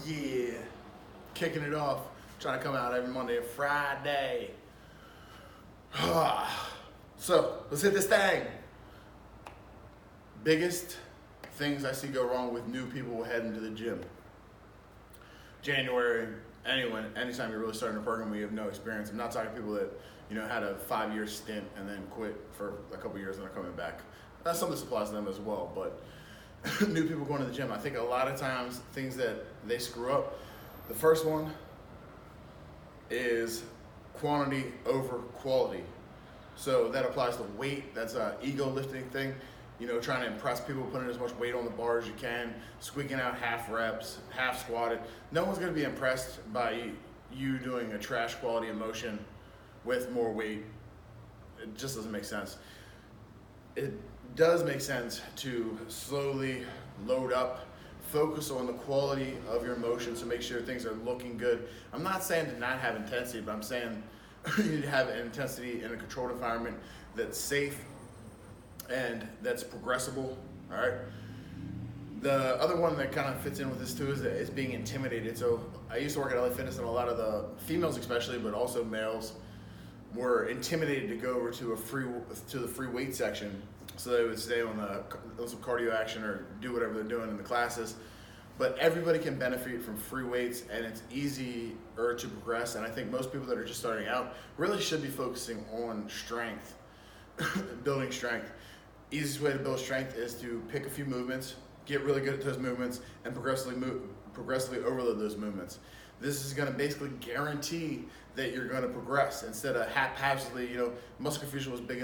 Yeah, kicking it off, trying to come out every Monday and Friday. So, let's hit this thing. Biggest things I see go wrong with new people heading to the gym. January, anytime you're really starting a program where you have no experience. I'm not talking people that, had a 5-year stint and then quit for a couple years and are coming back. That's something that applies to them as well, but new people going to the gym, I think a lot of times things that they screw up. The first one is quantity over quality. So that applies to weight. That's an ego lifting thing. Trying to impress people, putting as much weight on the bar as you can, squeaking out half reps, half squatted. No one's going to be impressed by you doing a trash quality of motion with more weight. It just doesn't make sense. It does make sense to slowly load up, focus on the quality of your motion, so make sure things are looking good. I'm not saying to not have intensity, but I'm saying you need to have intensity in a controlled environment that's safe and that's progressible. All right. The other one that kind of fits in with this too is being intimidated. So I used to work at LA Fitness, and a lot of the females especially, but also males, were intimidated to go over to the free weight section, so they would stay on some cardio action or do whatever they're doing in the classes. But everybody can benefit from free weights, and it's easier to progress. And I think most people that are just starting out really should be focusing on strength, building strength. Easiest way to build strength is to pick a few movements, get really good at those movements, and progressively overload those movements. This is going to basically guarantee that you're going to progress instead of haphazardly. Muscle confusion was big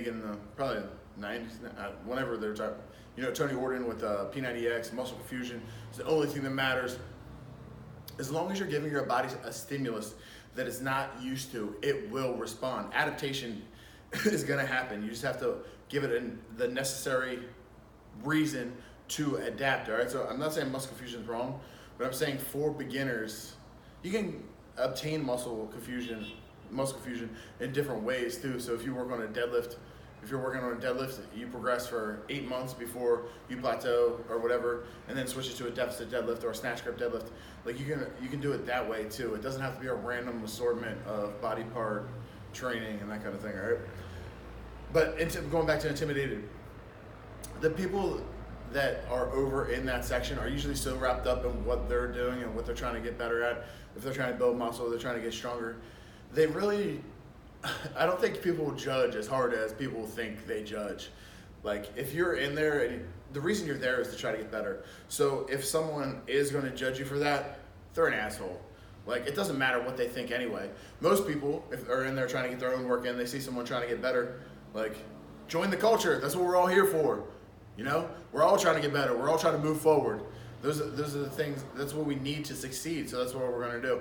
in the probably 90s, whenever they were talking. Tony Ordon with P90X, muscle confusion is the only thing that matters. As long as you're giving your body a stimulus that it's not used to, it will respond. Adaptation is going to happen. You just have to give it the necessary reason to adapt. All right. So I'm not saying muscle confusion is wrong, but I'm saying for beginners, you can obtain muscle confusion in different ways too. So if you work on a deadlift, you progress for 8 months before you plateau or whatever, and then switch it to a deficit deadlift or a snatch grip deadlift. Like you can do it that way too. It doesn't have to be a random assortment of body part training and that kind of thing. All right. But going back to intimidated, the people that are over in that section are usually so wrapped up in what they're doing and what they're trying to get better at. If they're trying to build muscle, they're trying to get stronger. I don't think people will judge as hard as people think they judge. Like if you're in there, and the reason you're there is to try to get better. So if someone is going to judge you for that, they're an asshole. Like it doesn't matter what they think anyway. Most people, if are in there trying to get their own work in, they see someone trying to get better, like join the culture. That's what we're all here for. We're all trying to get better. We're all trying to move forward. Those are the things. That's what we need to succeed. So that's what we're going to do.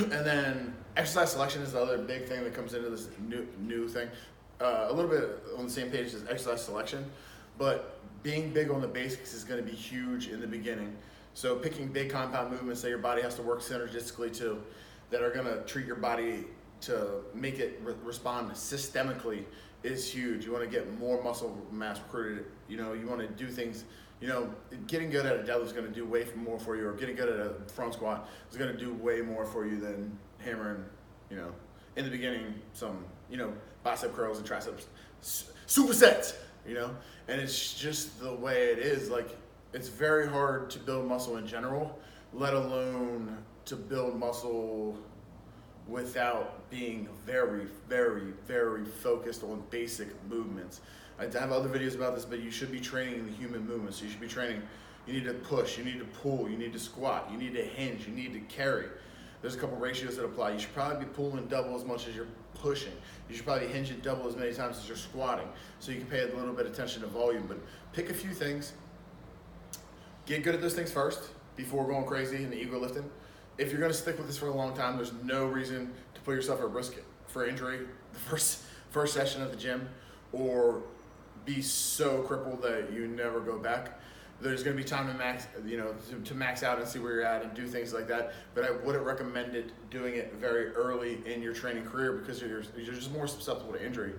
And then exercise selection is the other big thing that comes into this new thing. A little bit on the same page as exercise selection, but being big on the basics is going to be huge in the beginning. So picking big compound movements that your body has to work synergistically to, that are going to treat your body to make it respond systemically is huge. You want to get more muscle mass recruited. You want to do things. Getting good at a deadlift is going to do way more for you, or getting good at a front squat is going to do way more for you than hammering, in the beginning, some, bicep curls and triceps, supersets, and it's just the way it is. Like, it's very hard to build muscle in general, let alone to build muscle without being very, very, very focused on basic movements. I have other videos about this, but you should be training the human movements. So you should be training, you need to push, you need to pull, you need to squat, you need to hinge, you need to carry. There's a couple ratios that apply. You should probably be pulling double as much as you're pushing. You should probably hinge it double as many times as you're squatting. So you can pay a little bit of attention to volume, but pick a few things. Get good at those things first before going crazy in the ego lifting. If you're going to stick with this for a long time, there's no reason to put yourself at risk for injury the first session at the gym, or be so crippled that you never go back. There's going to be time to max out and see where you're at and do things like that. But I wouldn't recommend doing it very early in your training career, because you're just more susceptible to injury.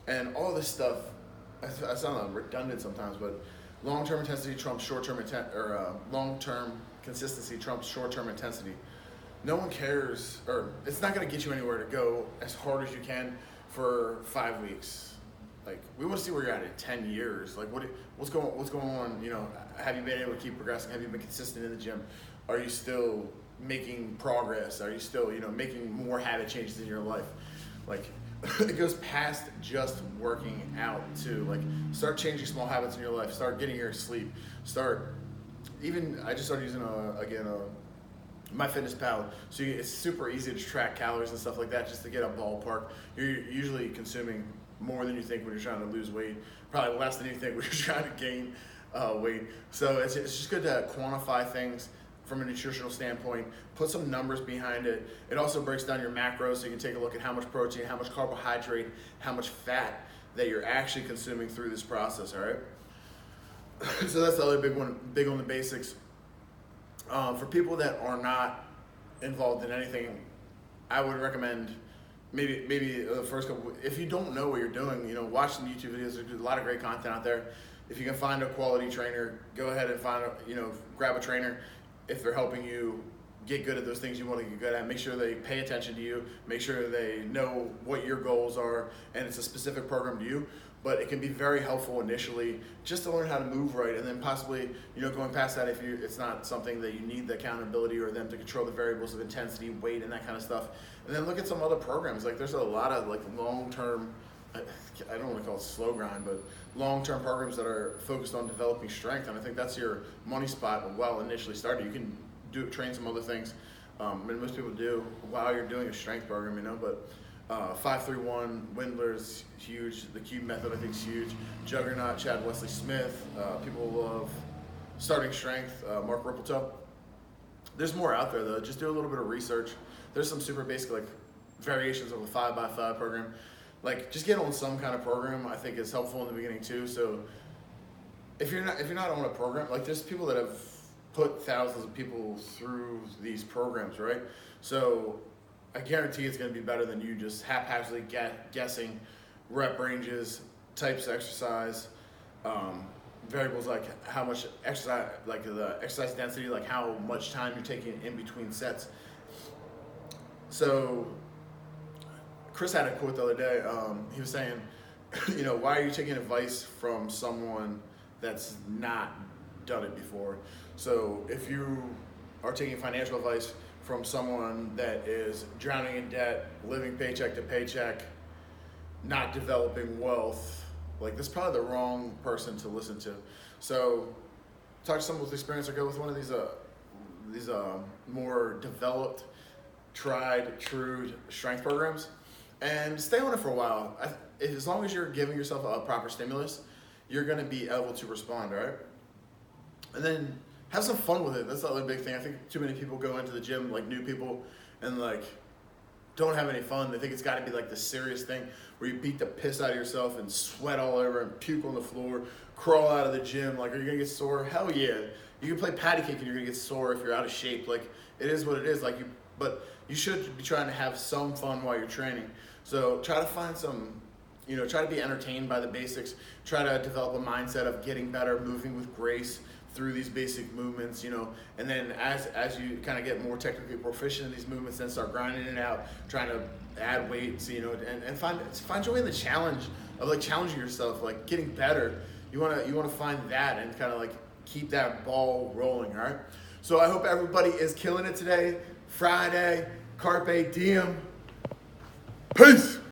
And all this stuff, I sound redundant sometimes, but long-term intensity trumps short-term long-term consistency trumps short-term intensity. No one cares, or it's not going to get you anywhere to go as hard as you can for 5 weeks. Like, we want to see where you're at in 10 years. Like, what's going on? You know, have you been able to keep progressing? Have you been consistent in the gym? Are you still making progress? Are you still, making more habit changes in your life? Like, it goes past just working out too. Like, start changing small habits in your life. Start getting your sleep. I just started using MyFitnessPal. So it's super easy to track calories and stuff like that, just to get a ballpark. You're usually consuming more than you think when you're trying to lose weight, probably less than you think when you're trying to gain weight. So it's just good to quantify things from a nutritional standpoint, put some numbers behind it. It also breaks down your macros, so you can take a look at how much protein, how much carbohydrate, how much fat that you're actually consuming through this process, all right? So that's the other big on the basics. For people that are not involved in anything, I would recommend maybe the first couple. If you don't know what you're doing, watch some YouTube videos. There's a lot of great content out there. If you can find a quality trainer, go ahead and grab a trainer. If they're helping you get good at those things you want to get good at, make sure they pay attention to you, make sure they know what your goals are, and it's a specific program to you. But it can be very helpful initially just to learn how to move right, and then possibly, going past that, if it's not something that you need the accountability or them to control the variables of intensity, weight, and that kind of stuff. And then look at some other programs. Like, there's a lot of long-term, I don't want to call it slow grind, but long-term programs that are focused on developing strength. And I think that's your money spot while initially starting. You can train some other things, and most people do while you're doing a strength program, but 5-3-1, Windler's huge. The Cube method, I think, is huge. Juggernaut, Chad Wesley Smith. People love starting strength. Mark Rippleto. There's more out there though. Just do a little bit of research. There's some super basic variations of a 5x5 program. Just get on some kind of program. I think is helpful in the beginning too. So if you're not on a program, there's people that have put thousands of people through these programs, right? So I guarantee it's going to be better than you just haphazardly guessing rep ranges, types of exercise, variables like how much exercise, the exercise density, how much time you're taking in between sets. So Chris had a quote the other day. He was saying, why are you taking advice from someone that's not done it before? So if you are taking financial advice from someone that is drowning in debt, living paycheck to paycheck, not developing wealth, this is probably the wrong person to listen to. So talk to someone with experience, or go with one of these more developed, tried, true strength programs, and stay on it for a while. As long as you're giving yourself a proper stimulus, you're gonna be able to respond, all right? And then have some fun with it. That's the other big thing. I think too many people go into the gym, new people, and don't have any fun. They think it's got to be this serious thing where you beat the piss out of yourself and sweat all over and puke on the floor, crawl out of the gym. Are you gonna get sore? Hell yeah. You can play patty cake and you're gonna get sore if you're out of shape. It is what it is. But you should be trying to have some fun while you're training. So try to find some, try to be entertained by the basics. Try to develop a mindset of getting better, moving with grace through these basic movements, and then as you kind of get more technically proficient in these movements, then start grinding it out, trying to add weights, and find joy in the challenge of challenging yourself, getting better. You want to find that and kind of keep that ball rolling, all right? So I hope everybody is killing it today. Friday, Carpe Diem. Peace.